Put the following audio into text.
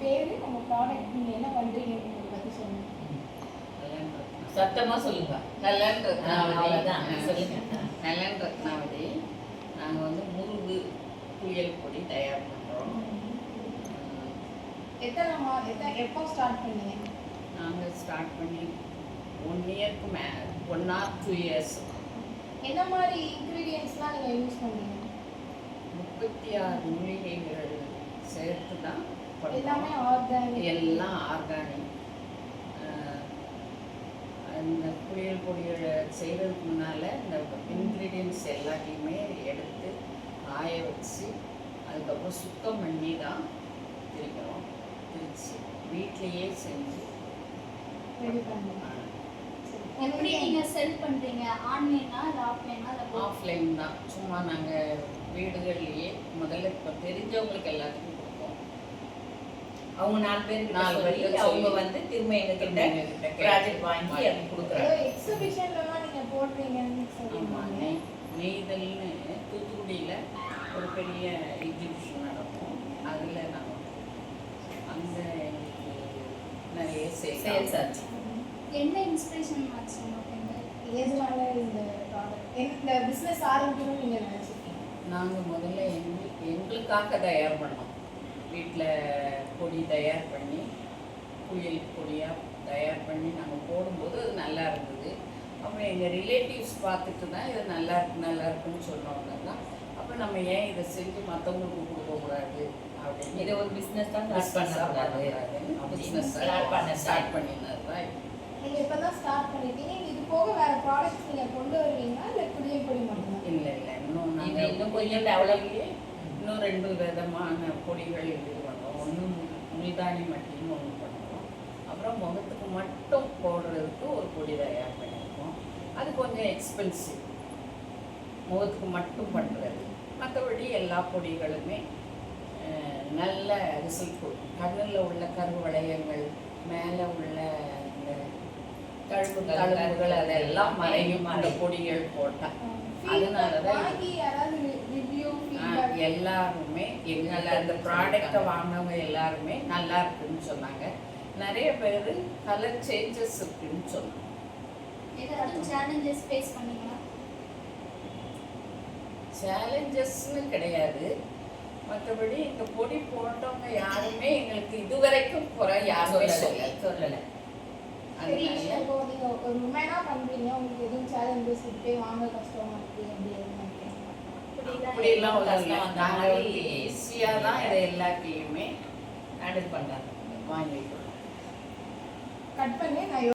பேரு, நம்ம ப்ராடக்ட் நீங்க என்ன பண்றீங்கன்றத பத்தி சொல்லுங்க. சத்தமா சொல்லுங்க. நலன் ரத்னாவதி. சொல்லுங்க. நலன் ரத்னாவதி. நாங்கள் வந்து முருகு புயல் பொடி தயார் பண்ணுறோம். எப்போ ஸ்டார்ட் பண்ணீங்க? நாங்கள் ஸ்டார்ட் பண்ணி 1 இயர்க்கு மேலே 1 or 2 years. என்ன மாதிரி இன்க்ரீடியன்ஸ்லாம் நீங்கள் யூஸ் பண்ணுவீங்க? 36 மூலிகைகள் சேர்த்து தான் எல்லாமே ஆர்கானிக். எல்லாம் ஆர்கானிக். அந்த புளியல் பொடிகளை செய்கிறதுக்கு முன்னால் இந்த இன்க்ரீடியன்ஸ் எல்லாத்தையுமே எடுத்து காய வச்சு அதுக்கப்புறம் சுத்தம் பண்ணி தான் திரிக்கிறோம். திரிச்சு வீட்லேயே செஞ்சு ரெடி பண்ணுங்க. எப்படி நீங்க செல் பண்றீங்க? ஆன்லைனா இல்ல ஆஃப்லைனா? ஆஃப்லைன் தான். சும்மா நாங்கள் வீடுகள்லேயே முதல்ல இப்போ தெரிஞ்சவங்களுக்கு எல்லாத்துக்கும் கொடுப்போம். அவங்க 4 பேருக்கு சொல்லி அவங்க வந்து திரும்ப எங்ககிட்ட ப்ராஜெக்ட் வாங்கி அது கொடுக்குறாங்க. எக்ஸிபிஷன்லலாம் நீங்கள் போடுறீங்கன்னு சொல்லியிருந்தாங்க. நெய்தல்னு தூத்துக்குடியில் ஒரு பெரிய எக்ஸிபிஷன் நடக்கும். அதில் நாங்கள் அந்த எங்களுக்கு நிறைய சேல்ஸ் ஆச்சு. என்ன இன்ஸ்பிரேஷன் ஆச்சு உங்களுக்கு? எதனால இந்த ப்ராடக்ட் இந்த பிஸ்னஸ் ஆரம்பிக்கணும்னு நீங்கள் நினச்சிருக்கீங்க? நாங்கள் முதல்ல எங்களுக்காக தயார் பண்ணோம். வீட்டில் பொடி தயார் பண்ணி புயல் பொடியாக தயார் பண்ணி நாங்கள் போடும்போது அது நல்லா இருந்தது. அப்புறம் எங்கள் ரிலேட்டிவ்ஸ் பார்த்துட்டு தான் இது நல்லா இருக்குன்னு சொன்னவங்க தான். அப்போ நம்ம ஏன் இதை செஞ்சு மற்றவங்களுக்கு கொடுக்கக்கூடாது அப்படின்னு இதை ஒரு பிஸ்னஸ் தான் ஸ்டார்ட் பண்ணக்கூடாது. பிஸ்னஸ் ஸ்டார்ட் பண்ணினது தான். நீங்கள் இப்போ தான் ஸ்டார்ட் பண்ணிட்டீங்க. இது போக வேறு ப்ராடக்ட்ஸ் நீங்கள் கொண்டு வருவீங்களா இல்லை புளியல் பொடி மட்டும்தான்? இல்லை இன்னும் இது நாங்கள் இன்னும் கொஞ்சம் டெவலப்லேயே இன்னும் 2 விதமான பொடிகள் இது பண்ணுறோம். ஒன்று முல்தானி மட்டின்னு ஒன்று பண்ணுறோம். அப்புறம் முகத்துக்கு மட்டும் போடுறதுக்கு ஒரு பொடி தயார் பண்ணியிருக்கோம். அது கொஞ்சம் எக்ஸ்பென்சிவ், முகத்துக்கு மட்டும் பண்ணுறது. மற்றபடி எல்லா பொடிகளுமே நல்ல ரிசல்ட் கொடுக்கும். கண்ணில் உள்ள கரு வளையங்கள், மேலே உள்ள இந்த தழும்புகள் அதெல்லாம் மறையும் அந்த பொடிகள் போட்டால். அதனால தான் எல்லாருமே எங்களை அந்த ப்ராடக்டை வாங்கினவங்க எல்லாருமே நல்லா இருக்குன்னு சொன்னாங்க. நிறைய பேர் கலர் சேஞ்சஸ் இருக்குன்னு சொன்னாங்க. ஏதாவது சேலஞ்சஸ் ஃபேஸ் பண்ணீங்களா? சேலஞ்சஸ்ன்னு கிடையாது. மற்றபடி இந்த பொடி போட்டவங்க யாருமே எங்களுக்கு இதுவரைக்கும் குறை யாருமே சொல்லலை. இப்போ நீங்கள் ஒரு உமனாக பண்ணுறீங்க, உங்களுக்கு எதுவும் சேலஞ்சஸ் இருக்கு, வாங்க கஷ்டமாக இருக்குது அப்படி அப்படிலாம் நாங்கள் ஈஸியாக தான் இதை எல்லாத்தையுமே ஹேண்டில் பண்ணுறாங்க. வாங்கிட்டோம். கட் பண்ணி நான்